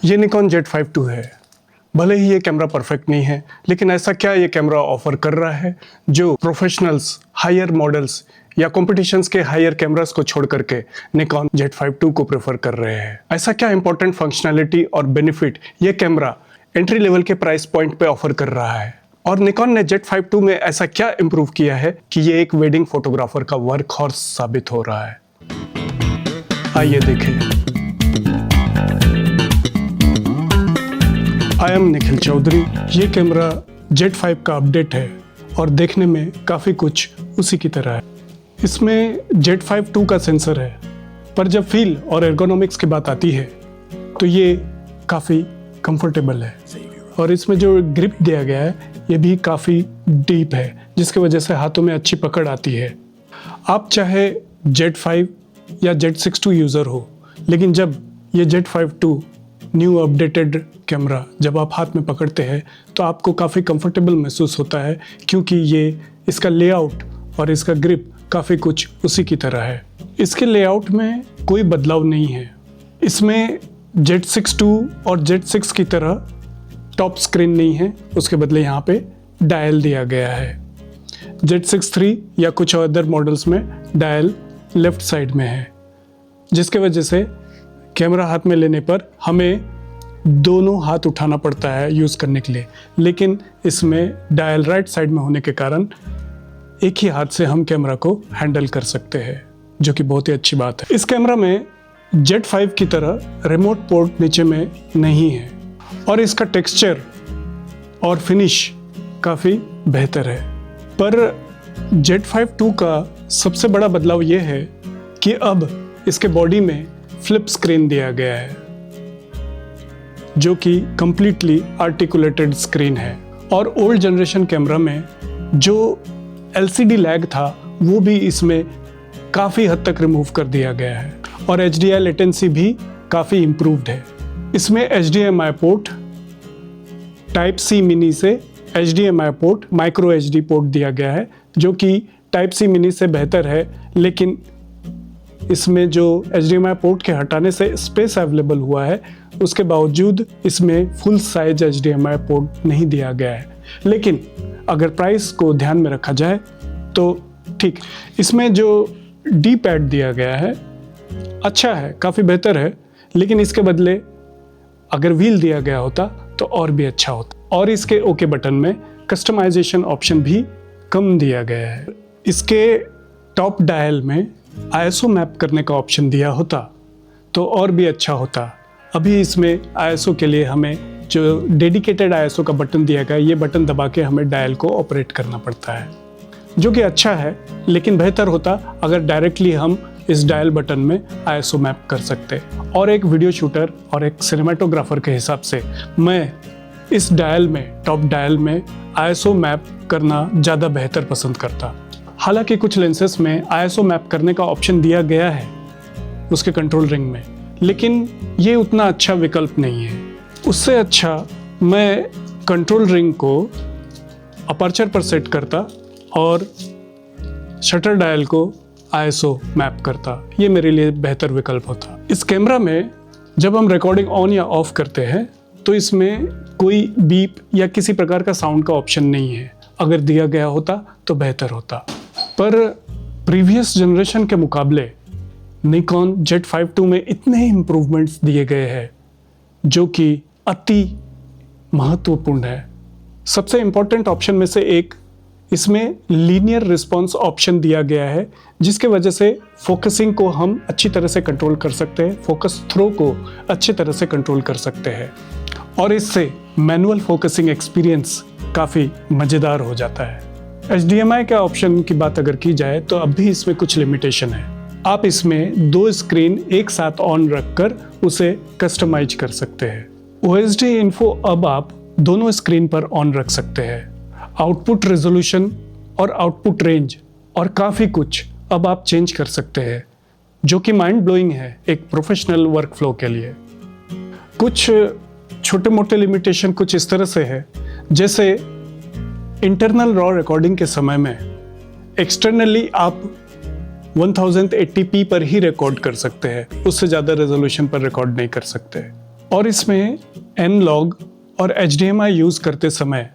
ये Nikon Z5 II है। भले ही ये कैमरा परफेक्ट नहीं है, लेकिन ऐसा क्या ये कैमरा ऑफर कर रहा है जो प्रोफेशनल्स, हायर मॉडल्स या कॉम्पिटिशन्स के हायर कैमरास को छोड़ करके निकॉन Z5 II को प्रेफर कर रहे हैं। ऐसा क्या इंपॉर्टेंट फंक्शनैलिटी और बेनिफिट ये कैमरा एंट्री लेवल के प्राइस पॉइंट पे ऑफर कर रहा है, और निकॉन ने Z5 II में ऐसा क्या इंप्रूव किया है कि ये एक वेडिंग फोटोग्राफर का वर्क हॉर्स साबित हो रहा है। आइए देखें। I am Nikhil Chaudhary. ये कैमरा Z5 का अपडेट है और देखने में काफ़ी कुछ उसी की तरह है। इसमें Z5 II का सेंसर है, पर जब फील और एर्गोनॉमिक्स की बात आती है तो ये काफ़ी कंफर्टेबल है, और इसमें जो ग्रिप दिया गया है ये भी काफ़ी डीप है, जिसकी वजह से हाथों में अच्छी पकड़ आती है। आप चाहे Z5 या Z6 II यूज़र हो, लेकिन जब ये Z5 II new updated camera जब आप हाथ में पकड़ते हैं तो आपको काफ़ी कंफर्टेबल महसूस होता है, क्योंकि ये इसका लेआउट और इसका ग्रिप काफ़ी कुछ उसी की तरह है। इसके लेआउट में कोई बदलाव नहीं है। इसमें Z6 II और Z6 की तरह टॉप स्क्रीन नहीं है, उसके बदले यहाँ पे डायल दिया गया है। Z6 III या कुछ अदर मॉडल्स में डायल लेफ्ट साइड में है, जिसके वजह से कैमरा हाथ में लेने पर हमें दोनों हाथ उठाना पड़ता है यूज़ करने के लिए, लेकिन इसमें डायल राइट साइड में होने के कारण एक ही हाथ से हम कैमरा को हैंडल कर सकते हैं, जो कि बहुत ही अच्छी बात है। इस कैमरा में Z5 की तरह रिमोट पोर्ट नीचे में नहीं है, और इसका टेक्सचर और फिनिश काफ़ी बेहतर है। पर Z5 II का सबसे बड़ा बदलाव ये है कि अब इसके बॉडी में फ्लिप स्क्रीन दिया गया है, जो कि कंप्लीटली आर्टिकुलेटेड स्क्रीन है। और ओल्ड जनरेशन कैमरा में जो LCD लैग था वो भी इसमें काफ़ी हद तक रिमूव कर दिया गया है, और HDI लेटेंसी भी काफ़ी इम्प्रूव्ड है। इसमें HDMI पोर्ट, Type-C मिनी से HDMI port, micro HD port दिया गया है, जो कि Type-C मिनी से बेहतर है, लेकिन इसमें जो HDMI पोर्ट के हटाने से स्पेस अवेलेबल हुआ है, उसके बावजूद इसमें फुल साइज HDMI पोर्ट नहीं दिया गया है। लेकिन अगर प्राइस को ध्यान में रखा जाए तो ठीक, इसमें जो डी पैड दिया गया है अच्छा है, काफ़ी बेहतर है, लेकिन इसके बदले अगर व्हील दिया गया होता तो और भी अच्छा होता। और इसके ओके बटन में कस्टमाइजेशन ऑप्शन भी कम दिया गया है। इसके टॉप डायल में ISO मैप करने का ऑप्शन दिया होता तो और भी अच्छा होता। अभी इसमें ISO के लिए हमें जो डेडिकेटेड ISO का बटन दिया गया है, ये बटन दबा के हमें डायल को ऑपरेट करना पड़ता है, जो कि अच्छा है, लेकिन बेहतर होता अगर डायरेक्टली हम इस डायल बटन में ISO मैप कर सकते। और एक वीडियो शूटर और एक सिनेमाटोग्राफर के हिसाब से मैं इस डायल में, टॉप डायल में ISO मैप करना ज़्यादा बेहतर पसंद करता। हालांकि कुछ लेंसेस में ISO मैप करने का ऑप्शन दिया गया है उसके कंट्रोल रिंग में, लेकिन ये उतना अच्छा विकल्प नहीं है। उससे अच्छा मैं कंट्रोल रिंग को अपर्चर पर सेट करता और शटर डायल को ISO मैप करता। ये मेरे लिए बेहतर विकल्प होता। इस कैमरा में जब हम रिकॉर्डिंग ऑन या ऑफ करते हैं तो इसमें कोई बीप या किसी प्रकार का साउंड का ऑप्शन नहीं है। अगर दिया गया होता तो बेहतर होता। पर प्रीवियस जनरेशन के मुकाबले निकॉन Z5 II में इतने इम्प्रूवमेंट्स दिए गए हैं जो कि अति महत्वपूर्ण है। सबसे इम्पोर्टेंट ऑप्शन में से एक, इसमें लीनियर रिस्पॉन्स ऑप्शन दिया गया है, जिसके वजह से फोकसिंग को हम अच्छी तरह से कंट्रोल कर सकते हैं, फोकस थ्रो को अच्छी तरह से कंट्रोल कर सकते हैं, और इससे मैनुअल फोकसिंग एक्सपीरियंस काफ़ी मज़ेदार हो जाता है। HDMI के ऑप्शन की बात अगर की जाए तो अब भी इसमें कुछ लिमिटेशन है। आप इसमें 2 स्क्रीन एक साथ ऑन रखकर उसे कस्टमाइज कर सकते हैं। OSD इन्फो अब आप दोनों स्क्रीन पर ऑन रख सकते हैं। आउटपुट रेजोल्यूशन और आउटपुट रेंज और काफ़ी कुछ अब आप चेंज कर सकते हैं, जो कि माइंड ब्लोइंग है एक प्रोफेशनल वर्क फ्लो के लिए। कुछ छोटे मोटे लिमिटेशन कुछ इस तरह से है, जैसे इंटरनल रॉ रिकॉर्डिंग के समय में एक्सटर्नली आप 1080p पर ही रिकॉर्ड कर सकते हैं, उससे ज़्यादा रेजोल्यूशन पर रिकॉर्ड नहीं कर सकते। और इसमें N-Log और HDMI यूज़ करते समय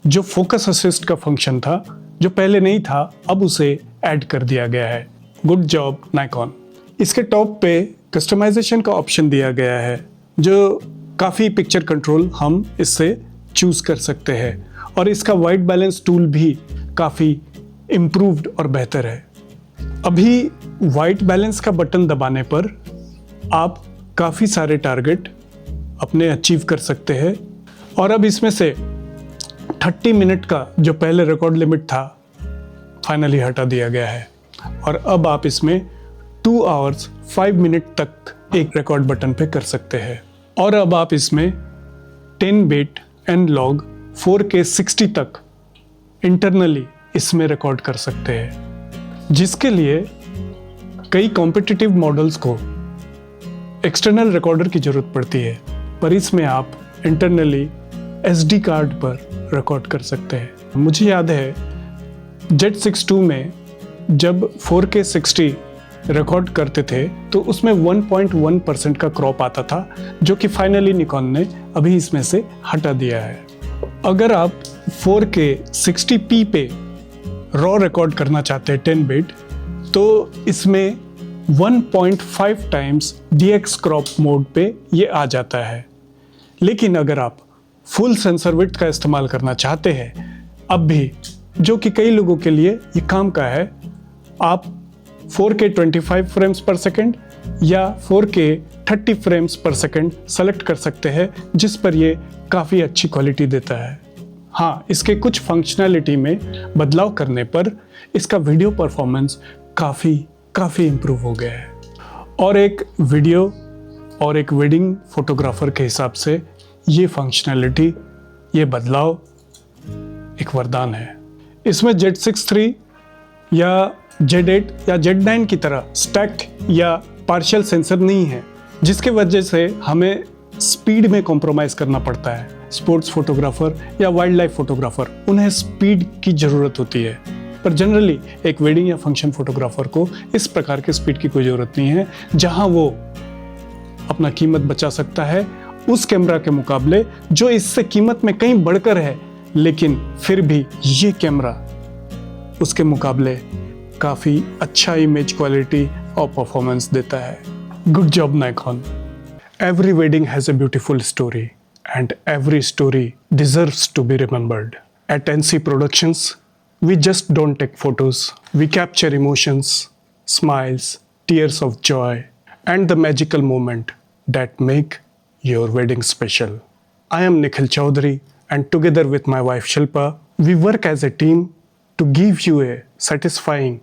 जो फोकस असिस्ट का फंक्शन था, जो पहले नहीं था, अब उसे ऐड कर दिया गया है। Good job Nikon. इसके टॉप पे कस्टमाइजेशन का ऑप्शन दिया गया है, जो काफ़ी पिक्चर कंट्रोल हम इससे चूज़ कर सकते हैं, और इसका वाइट बैलेंस टूल भी काफ़ी इम्प्रूव्ड और बेहतर है। अभी वाइट बैलेंस का बटन दबाने पर आप काफ़ी सारे टारगेट अपने अचीव कर सकते हैं, और अब इसमें से 30 मिनट का जो पहले रिकॉर्ड लिमिट था, फाइनली हटा दिया गया है, और अब आप इसमें 2 आवर्स 5 मिनट तक एक रिकॉर्ड बटन पे कर सकते हैं। और अब आप इसमें 10 बिट N-Log 4K 60 तक इंटरनली इसमें रिकॉर्ड कर सकते हैं, जिसके लिए कई कॉम्पिटिटिव मॉडल्स को एक्सटर्नल रिकॉर्डर की ज़रूरत पड़ती है, पर इसमें आप इंटरनली SD कार्ड पर रिकॉर्ड कर सकते हैं। मुझे याद है Z6 II में जब 4K 60 रिकॉर्ड करते थे तो उसमें 1.1% का क्रॉप आता था, जो कि फाइनली निकॉन ने अभी इसमें से हटा दिया है। अगर आप 4K 60p पे रॉ रिकॉर्ड करना चाहते हैं 10 बिट, तो इसमें 1.5 टाइम्स DX क्रॉप मोड पे ये आ जाता है। लेकिन अगर आप फुल सेंसर विड्थ का इस्तेमाल करना चाहते हैं अब भी, जो कि कई लोगों के लिए ये काम का है, आप 4K 25 फ्रेम्स पर सेकंड या 4K 30 फ्रेम्स पर सेकंड सेलेक्ट कर सकते हैं, जिस पर ये काफ़ी अच्छी क्वालिटी देता है। हाँ, इसके कुछ फंक्शनैलिटी में बदलाव करने पर इसका वीडियो परफॉर्मेंस काफ़ी इम्प्रूव हो गया है, और एक वीडियो और एक वेडिंग फोटोग्राफर के हिसाब से ये फंक्शनैलिटी, ये बदलाव एक वरदान है। इसमें Z6 III या Z8 या Z9 की तरह स्टैक्ड या पार्शियल सेंसर नहीं है, जिसके वजह से हमें स्पीड में कॉम्प्रोमाइज़ करना पड़ता है। स्पोर्ट्स फोटोग्राफर या वाइल्ड लाइफ फोटोग्राफर, उन्हें स्पीड की ज़रूरत होती है, पर जनरली एक वेडिंग या फंक्शन फोटोग्राफर को इस प्रकार के स्पीड की कोई ज़रूरत नहीं है, जहां वो अपना कीमत बचा सकता है उस कैमरा के मुकाबले जो इससे कीमत में कहीं बढ़कर है, लेकिन फिर भी ये कैमरा उसके मुकाबले काफ़ी अच्छा इमेज क्वालिटी और परफॉर्मेंस देता है। Good job Nikon. Every wedding has a beautiful story and every story deserves to be remembered. At NC Productions, we just don't take photos. We capture emotions, smiles, tears of joy, and the magical moment that make your wedding special. I am Nikhil Chaudhary, and together with my wife Shilpa, we work as a team to give you a satisfying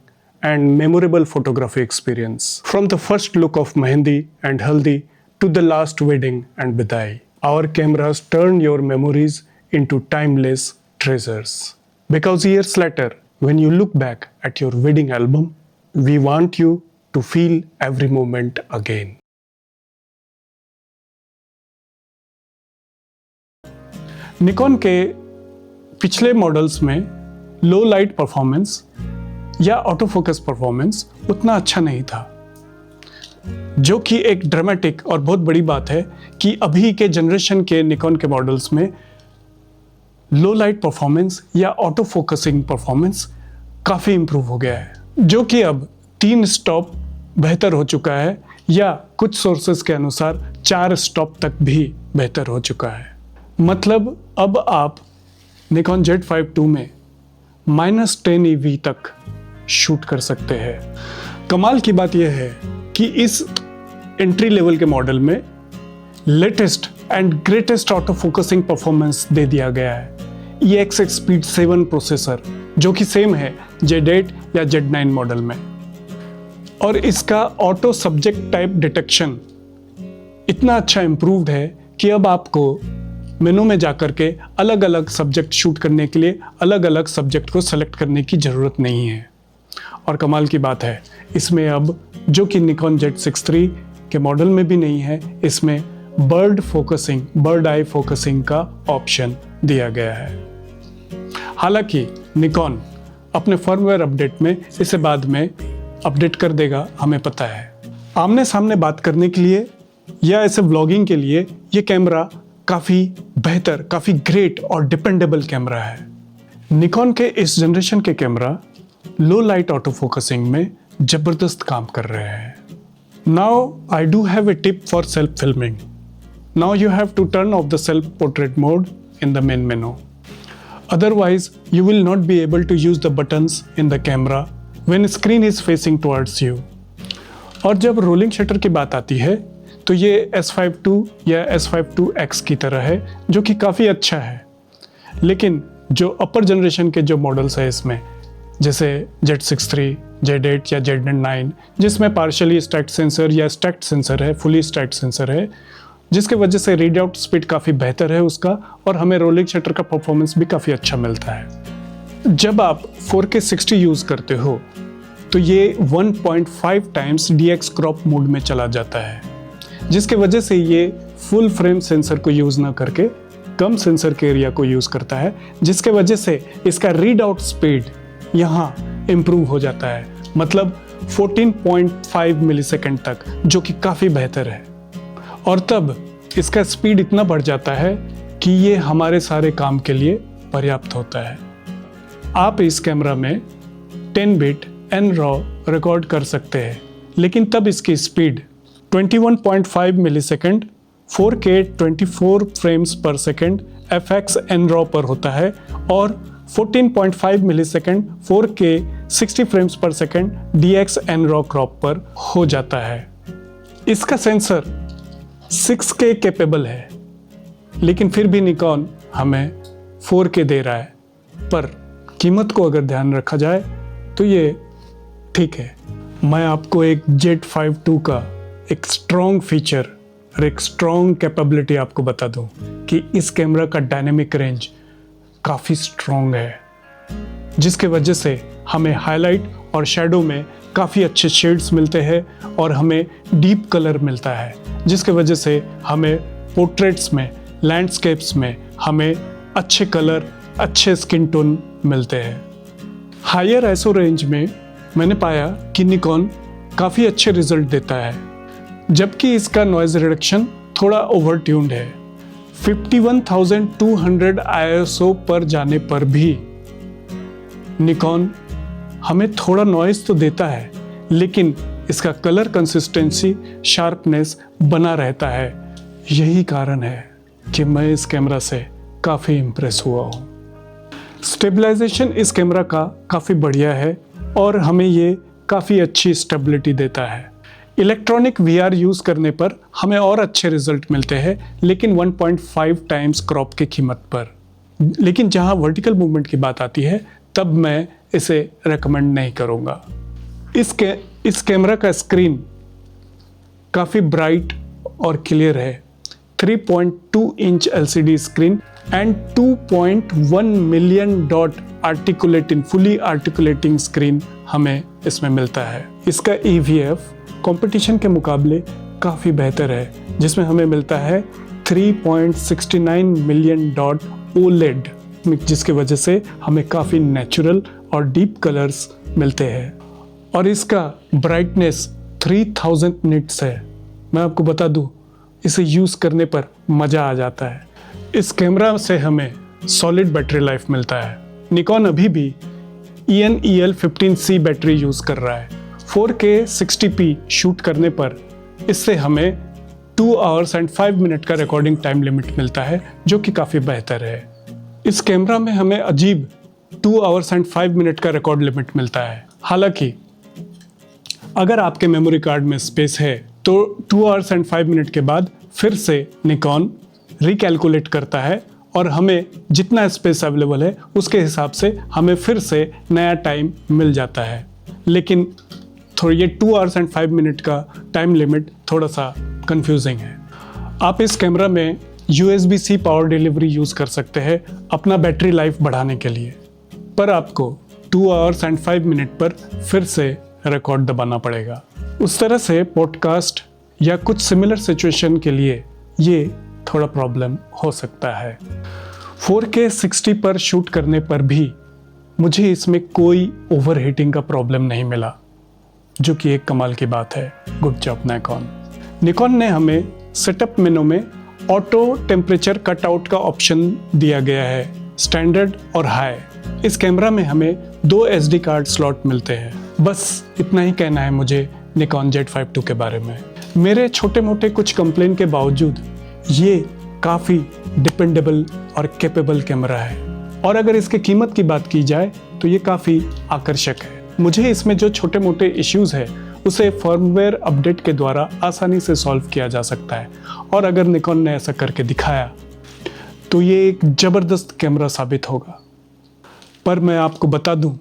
and memorable photography experience. From the first look of Mehendi and Haldi to the last wedding and Bidai, our cameras turn your memories into timeless treasures. Because years later, when you look back at your wedding album, we want you to feel every moment again. Nikon के पिछले models में लो light performance या auto focus performance उतना अच्छा नहीं था, जो कि एक ड्रामेटिक और बहुत बड़ी बात है कि अभी के जनरेशन के निकॉन के मॉडल्स में लो लाइट परफॉर्मेंस या ऑटो फोकसिंग परफॉर्मेंस काफ़ी इम्प्रूव हो गया है, जो कि अब 3 स्टॉप बेहतर हो चुका है, या कुछ सोर्सेज के अनुसार 4 स्टॉप तक भी बेहतर हो चुका है। मतलब अब आप निकॉन Z5 II में -10 EV तक शूट कर सकते हैं। कमाल की बात यह है कि इस एंट्री लेवल के मॉडल में latest and greatest auto focusing performance दे दिया गया है, EXX Speed 7 प्रोसेसर, जो कि सेम है Z8 या Z9 मॉडल में। और इसका ऑटो सब्जेक्ट टाइप डिटेक्शन इतना अच्छा इम्प्रूव्ड है कि अब आपको मेनू में जाकर के अलग अलग सब्जेक्ट शूट करने के लिए अलग अलग सब्जेक्ट को सेलेक्ट करने की ज़रूरत नहीं है। और कमाल की बात है, इसमें अब, जो कि निकॉन Z6 III के मॉडल में भी नहीं है, इसमें बर्ड आई फोकसिंग का ऑप्शन दिया गया है। हालांकि निकॉन अपने फर्मवेयर अपडेट में इसे बाद में अपडेट कर देगा, हमें पता है। आमने सामने बात करने के लिए या ऐसे व्लॉगिंग के लिए ये कैमरा काफ़ी बेहतर, काफ़ी ग्रेट और डिपेंडेबल कैमरा है। निकॉन के इस जनरेशन के camera low light auto focusing में ज़बरदस्त काम कर रहे हैं। Now I do have a tip for self filming. Now you have to turn off the self portrait mode in the main menu. Otherwise, you will not be able to use the buttons in the camera when screen is facing towards you. और जब rolling shutter की बात आती है तो ये S52 या S52X की तरह है, जो कि काफ़ी अच्छा है। लेकिन जो अपर जनरेशन के जो मॉडल्स है इसमें, जैसे Z63, Z8 या Z9, जिसमें पार्शली स्टैक्ड सेंसर या स्टैक्ड सेंसर है, फुली स्टैक्ड सेंसर है, जिसके वजह से रीड आउट स्पीड काफ़ी बेहतर है उसका, और हमें रोलिंग शटर का परफॉर्मेंस भी काफ़ी अच्छा मिलता है। जब आप 4K 60 यूज़ करते हो तो ये 1.5 टाइम्स DX क्रॉप मोड में चला जाता है, जिसके वजह से ये फुल फ्रेम सेंसर को यूज़ ना करके कम सेंसर के एरिया को यूज़ करता है, जिसके वजह से इसका रीड आउट स्पीड यहाँ इम्प्रूव हो जाता है, मतलब 14.5 मिलीसेकंड तक, जो कि काफ़ी बेहतर है। और तब इसका स्पीड इतना बढ़ जाता है कि ये हमारे सारे काम के लिए पर्याप्त होता है। आप इस कैमरा में 10 बिट NRAW रिकॉर्ड कर सकते हैं, लेकिन तब इसकी स्पीड 21.5 मिलीसेकंड 4K 24 फ्रेम्स पर सेकंड FX NRAW पर होता है, और 14.5 मिलीसेकंड 4K 60 फ्रेम्स पर सेकंड DX NRAW क्रॉप पर हो जाता है। इसका सेंसर 6K कैपेबल है, लेकिन फिर भी निकॉन हमें 4K दे रहा है। पर कीमत को अगर ध्यान रखा जाए तो ये ठीक है। मैं आपको एक Z52 का एक स्ट्रॉन्ग फीचर और एक स्ट्रॉन्ग कैपेबिलिटी आपको बता दूं कि इस कैमरा का डायनेमिक रेंज काफ़ी स्ट्रॉन्ग है, जिसके वजह से हमें हाईलाइट और शैडो में काफ़ी अच्छे शेड्स मिलते हैं और हमें डीप कलर मिलता है, जिसके वजह से हमें पोर्ट्रेट्स में, लैंडस्केप्स में हमें अच्छे कलर, अच्छे स्किन टोन मिलते हैं। हायर आईएसओ रेंज में मैंने पाया कि निकॉन काफ़ी अच्छे रिजल्ट देता है, जबकि इसका नॉइज़ रिडक्शन थोड़ा ओवर ट्यून्ड है। 51,200 आईएसओ पर जाने पर भी निकॉन हमें थोड़ा नॉइज़ तो देता है, लेकिन इसका कलर कंसिस्टेंसी, शार्पनेस बना रहता है। यही कारण है कि मैं इस कैमरा से काफ़ी इम्प्रेस हुआ हूँ। स्टेबलाइजेशन इस कैमरा का काफ़ी बढ़िया है और हमें ये काफ़ी अच्छी स्टेबिलिटी देता है। इलेक्ट्रॉनिक VR यूज़ करने पर हमें और अच्छे रिजल्ट मिलते हैं, लेकिन 1.5 टाइम्स क्रॉप की कीमत पर। लेकिन जहाँ वर्टिकल मूवमेंट की बात आती है, तब मैं इसे रेकमेंड नहीं करूँगा। इस कैमरा का स्क्रीन काफ़ी ब्राइट और क्लियर है। 3.2 inch LCD screen and 2.1 million dot fully articulating screen हमें इसमें मिलता है। इसका EVF कंपटीशन के मुकाबले काफ़ी बेहतर है, जिसमें हमें मिलता है 3.69 मिलियन डॉट OLED, जिसके वजह से हमें काफ़ी नेचुरल और डीप कलर्स मिलते हैं। और इसका ब्राइटनेस 3000 निट्स है। मैं आपको बता दूं, इसे यूज़ करने पर मज़ा आ जाता है। इस कैमरा से हमें सॉलिड बैटरी लाइफ मिलता है। निकॉन अभी भी EN-EL15C बैटरी यूज़ कर रहा है। 4K 60p शूट करने पर इससे हमें 2 आवर्स एंड 5 मिनट का रिकॉर्डिंग टाइम लिमिट मिलता है, जो कि काफ़ी बेहतर है। इस कैमरा में हमें अजीब 2 आवर्स एंड 5 मिनट का रिकॉर्ड लिमिट मिलता है। हालांकि अगर आपके मेमोरी कार्ड में स्पेस है तो 2 आवर्स एंड 5 मिनट के बाद फिर से निकॉन रिकैलकुलेट करता है और हमें जितना स्पेस अवेलेबल है उसके हिसाब से हमें फिर से नया टाइम मिल जाता है। लेकिन थोड़ी ये 2 आवर्स एंड 5 मिनट का टाइम लिमिट थोड़ा सा कंफ्यूजिंग है। आप इस कैमरा में USB-C पावर डिलीवरी यूज़ कर सकते हैं अपना बैटरी लाइफ बढ़ाने के लिए, पर आपको 2 आवर्स एंड 5 मिनट पर फिर से रिकॉर्ड दबाना पड़ेगा। उस तरह से पॉडकास्ट या कुछ सिमिलर सिचुएशन के लिए ये थोड़ा प्रॉब्लम हो सकता है। 4K 60 पर शूट करने पर भी मुझे इसमें कोई ओवर हीटिंग का प्रॉब्लम नहीं मिला, जो कि एक कमाल की बात है। Good job Nikon. निकॉन ने हमें सेटअप मेनू में ऑटो टेम्परेचर कटआउट का ऑप्शन दिया गया है, स्टैंडर्ड और हाई। इस कैमरा में हमें 2 SD कार्ड स्लॉट मिलते हैं। बस इतना ही कहना है मुझे निकॉन Z5 II के बारे में। मेरे छोटे मोटे कुछ कंप्लेन के बावजूद ये काफ़ी डिपेंडेबल और कैपेबल कैमरा है, और अगर इसकी कीमत की बात की जाए तो ये काफ़ी आकर्षक है। मुझे इसमें जो छोटे मोटे इश्यूज़ है उसे फर्मवेयर अपडेट के द्वारा आसानी से सॉल्व किया जा सकता है, और अगर निकॉन ने ऐसा करके दिखाया तो ये एक ज़बरदस्त कैमरा साबित होगा। पर मैं आपको बता दूं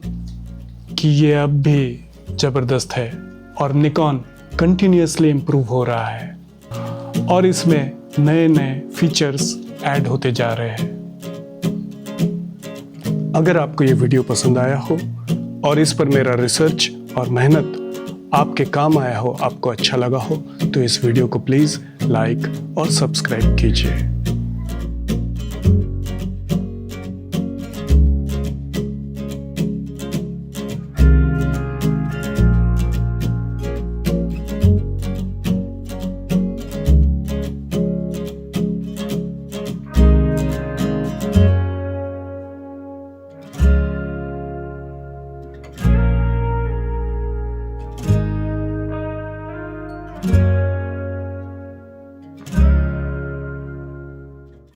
कि ये अब भी ज़बरदस्त है और निकॉन कंटिन्यूअसली इम्प्रूव हो रहा है और इसमें नए नए फीचर्स ऐड होते जा रहे हैं। अगर आपको ये वीडियो पसंद आया हो और इस पर मेरा रिसर्च और मेहनत आपके काम आया हो, आपको अच्छा लगा हो, तो इस वीडियो को प्लीज़ लाइक और सब्सक्राइब कीजिए।